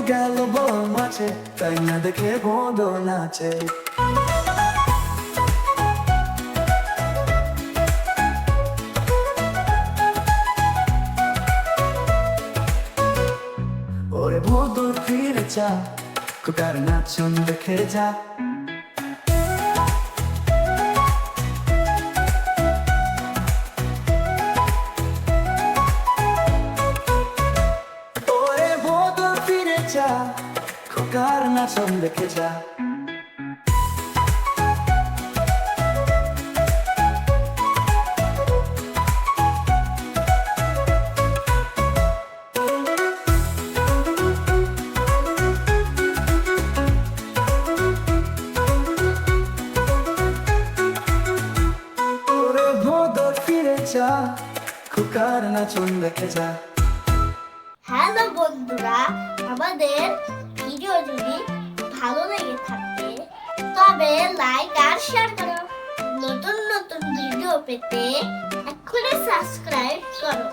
গেল বড় মাছে, তাই না দেখে বদল নাচে। ওরে বদল ফিরে যা, খোকার নাচন দেখে যা। ওরে বদল ফিরে যা, খোকার নাচন দেখে যা। ওরে বদল ফিরে যা, খোকার নাচন দেখে যা। হ্যালো বন্ধুরা, আমাদের ভিডিও যদি ভালো লেগে থাকে তবে লাইক আর শেয়ার করো। নতুন নতুন ভিডিও পেতে এক্ষুনি সাবস্ক্রাইব করো।